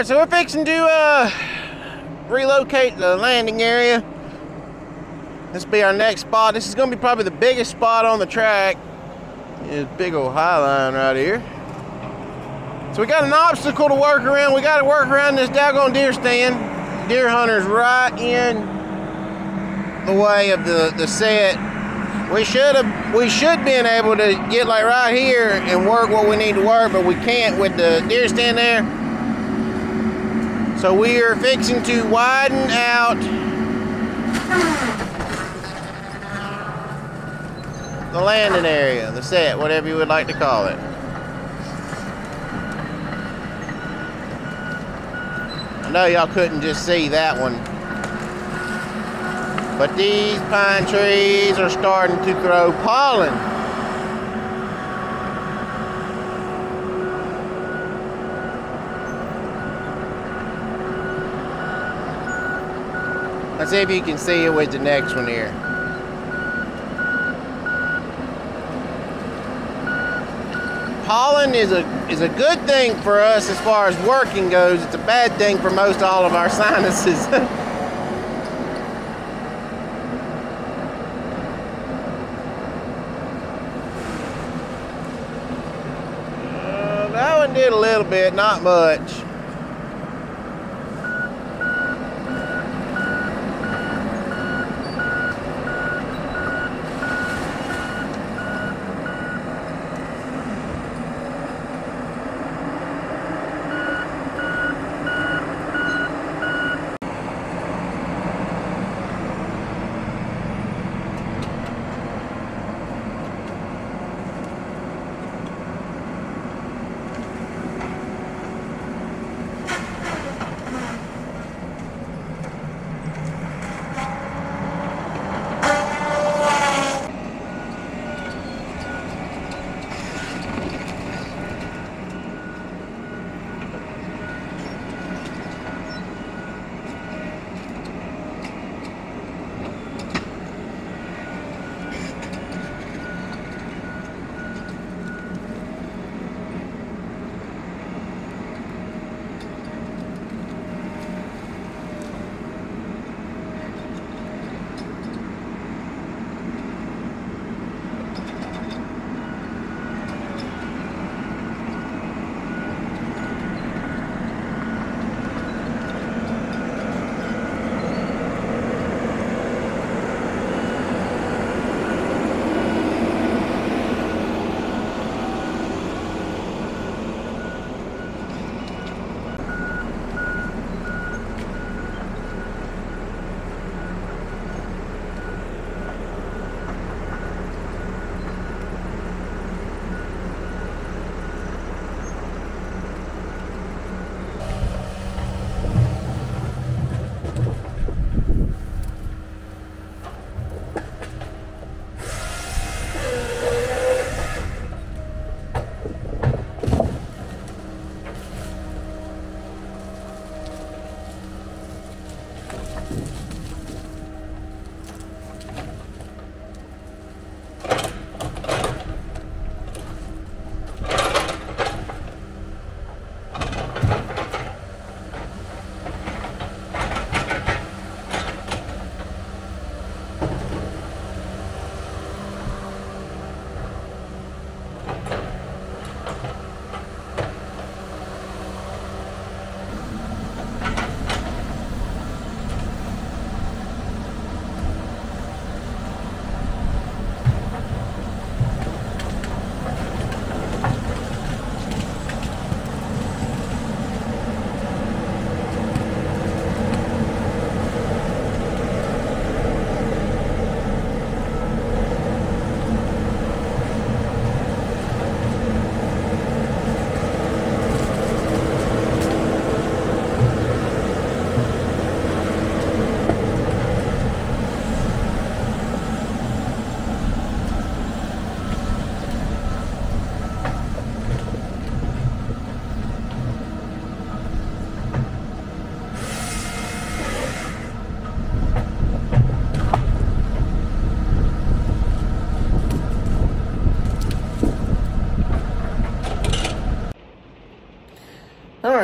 Alright, so we're fixing to relocate the landing area. This will be our next spot. This is going to be probably the biggest spot on the track. This big old high line right here. So we got an obstacle to work around. We got to work around this daggone deer stand. Deer hunter's right in the way of the set. We should been able to get like right here and work what we need to work, but we can't with the deer stand there. So we are fixing to widen out the landing area, the set, whatever you would like to call it. I know y'all couldn't just see that one, but these pine trees are starting to throw pollen. Let's see if you can see it with the next one here. Pollen is a good thing for us as far as working goes. It's a bad thing for most all of our sinuses. That one did a little bit, not much.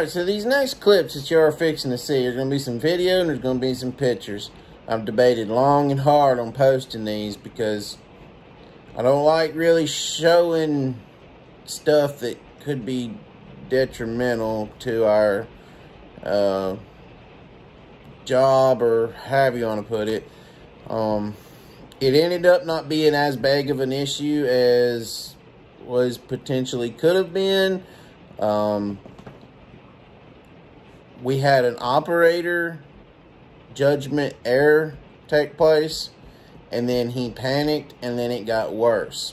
Alright, so these next clips that you are fixing to see, there's going to be some video and there's going to be some pictures. I've debated long and hard on posting these because I don't like really showing stuff that could be detrimental to our job, or however you want to put it. It ended up not being as big of an issue as was potentially could have been. We had an operator judgment error take place, and then he panicked, and then it got worse.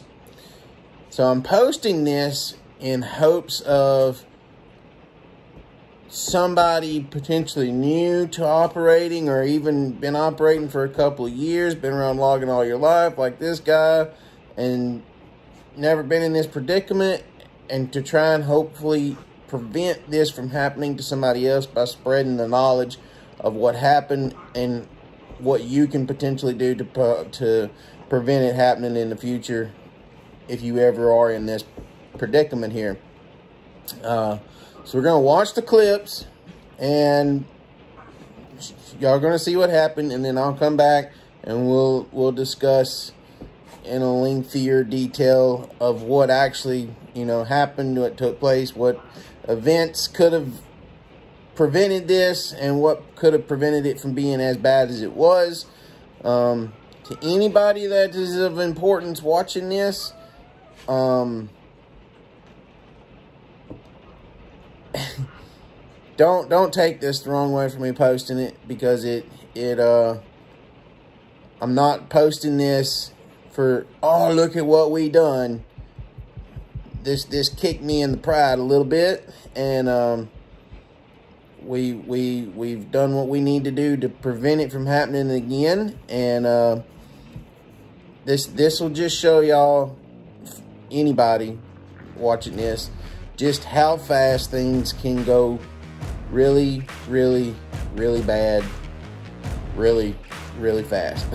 So I'm posting this in hopes of somebody potentially new to operating, or even been operating for a couple of years, been around logging all your life like this guy, and never been in this predicament, and to try and hopefully prevent this from happening to somebody else by spreading the knowledge of what happened and what you can potentially do to prevent it happening in the future if you ever are in this predicament here. So we're going to watch the clips, and y'all going to see what happened, and then I'll come back and we'll discuss in a lengthier detail of what actually, you know, happened, what took place, what events could have prevented this, and what could have prevented it from being as bad as it was. To anybody that is of importance watching this, don't take this the wrong way for me posting it, because I'm not posting this for, oh, look at what we done. This kicked me in the pride a little bit, and we've done what we need to do to prevent it from happening again. And this will just show y'all, anybody watching this, just how fast things can go really, really, really bad, really, really fast.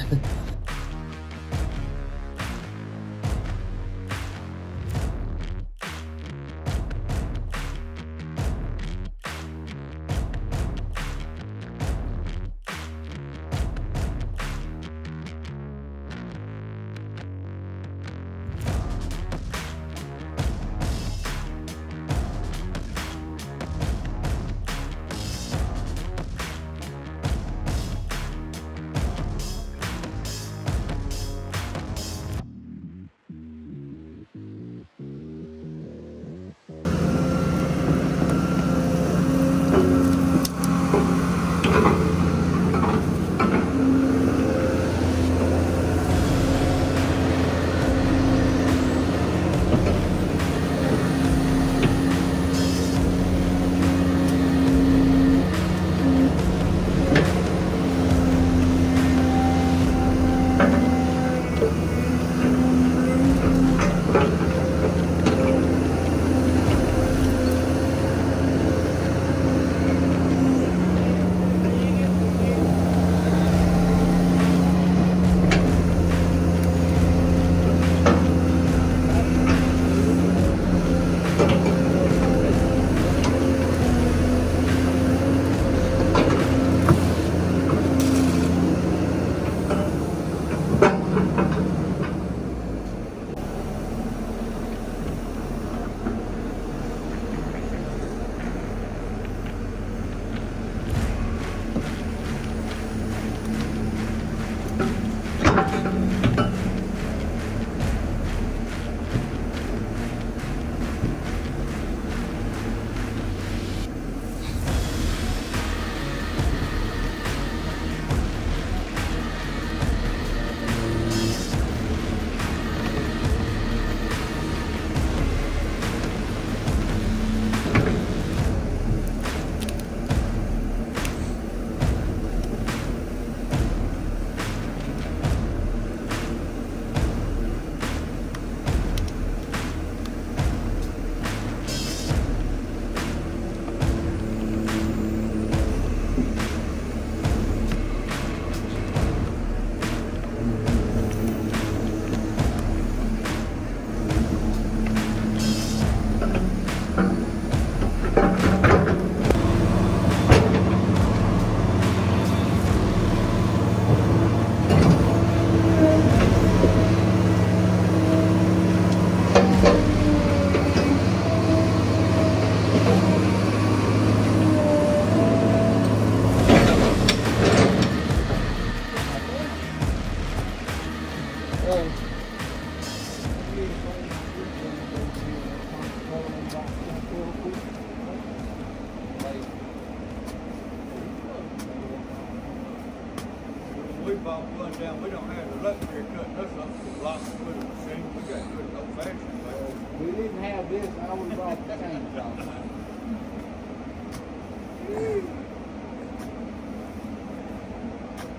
we bought one down, we don't have the luxury of cutting us up to block with a machine. We got to do it old fashioned way. We didn't have this, I would have brought the chainsaw.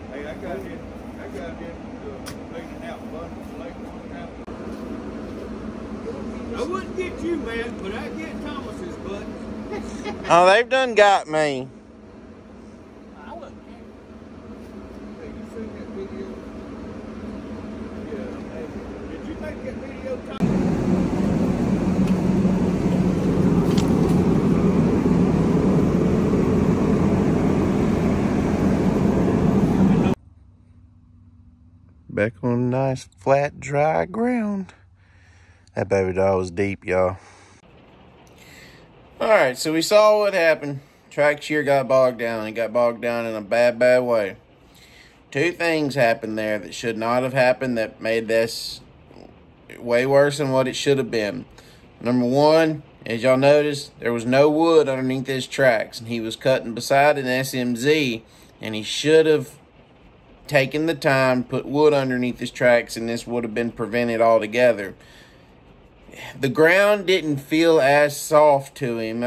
Hey, I got it cleaning out bundles late one time. I wouldn't get you, man, but I'd get Thomas's butt. Oh, they've done got me. I wouldn't care. Hey, you seen that video? Yeah. Hey, did you make that video, Thomas? Back on nice, flat, dry ground. That baby doll was deep, y'all. Alright, so we saw what happened. Track shear got bogged down. It got bogged down in a bad, bad way. Two things happened there that should not have happened that made this way worse than what it should have been. Number one, as y'all noticed, there was no wood underneath his tracks. And he was cutting beside an SMZ. And he should have taken the time, put wood underneath his tracks, and this would have been prevented altogether. The ground didn't feel as soft to him.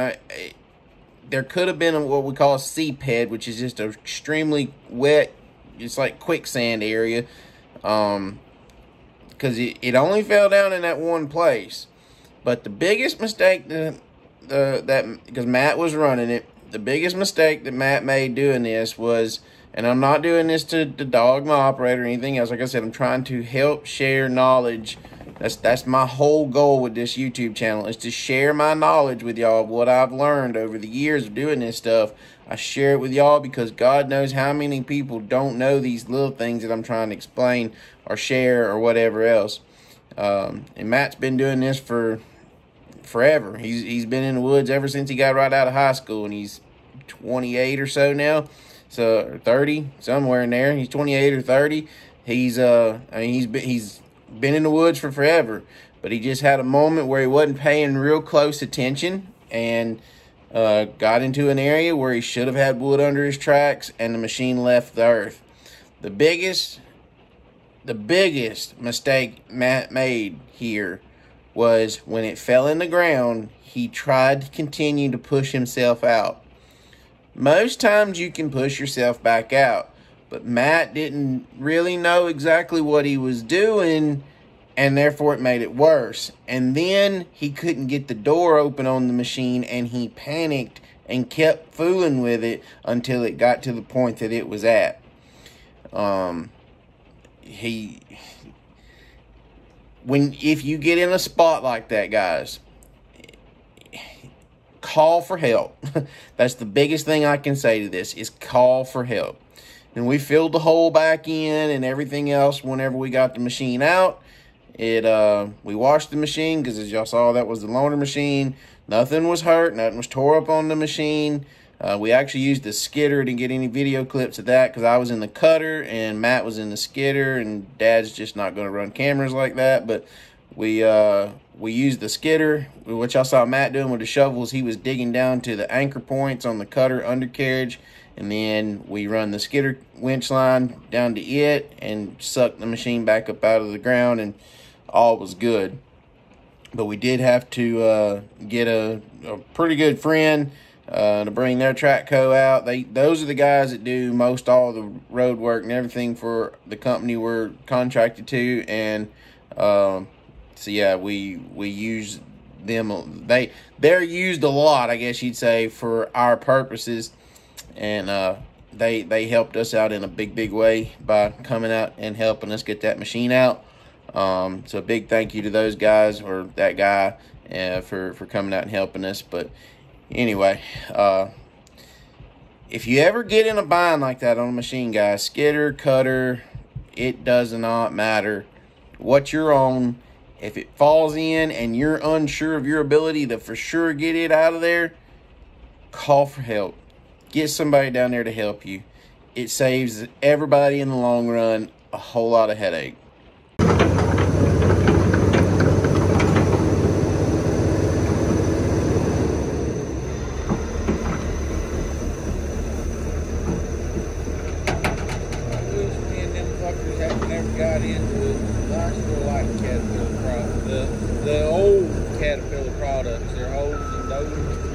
There could have been what we call a seep head, which is just an extremely wet, just like quicksand area. Because it only fell down in that one place. But the biggest mistake because Matt was running it, the biggest mistake that Matt made doing this was, and I'm not doing this to dog my operator or anything else. Like I said, I'm trying to help share knowledge. That's my whole goal with this YouTube channel, is to share my knowledge with y'all of what I've learned over the years of doing this stuff. I share it with y'all because God knows how many people don't know these little things that I'm trying to explain or share or whatever else. And Matt's been doing this for forever. He's been in the woods ever since he got right out of high school, and he's 28 or so now. So 30, somewhere in there. He's 28 or 30. He's been in the woods for forever, but he just had a moment where he wasn't paying real close attention and got into an area where he should have had wood under his tracks, and the machine left the earth. The biggest mistake Matt made here was when it fell in the ground, he tried to continue to push himself out. Most times you can push yourself back out, but Matt didn't really know exactly what he was doing, and therefore it made it worse. And then he couldn't get the door open on the machine, and he panicked and kept fooling with it until it got to the point that it was at. If you get in a spot like that, guys, call for help. That's the biggest thing I can say to this, is call for help. And we filled the hole back in and everything else whenever we got the machine out. We washed the machine because, as y'all saw, that was the loaner machine. Nothing was hurt. Nothing was tore up on the machine. We actually used the skidder to get any video clips of that because I was in the cutter and Matt was in the skidder, and Dad's just not going to run cameras like that. But we used the skidder. What y'all saw Matt doing with the shovels, he was digging down to the anchor points on the cutter undercarriage, and then we run the skidder winch line down to it and sucked the machine back up out of the ground, and all was good. But we did have to get a pretty good friend to bring their track co out. Those are the guys that do most all the road work and everything for the company we're contracted to, and so yeah, we use them. They're used a lot, I guess you'd say, for our purposes, and they helped us out in a big way by coming out and helping us get that machine out. So a big thank you to those guys, or that guy, for coming out and helping us. But anyway, if you ever get in a bind like that on a machine, guys, skidder, cutter, it does not matter what you're on. If it falls in and you're unsure of your ability to for sure get it out of there, call for help. Get somebody down there to help you. It saves everybody in the long run a whole lot of headache. got into it. I still like Caterpillar products. The old Caterpillar products, their O's and O's.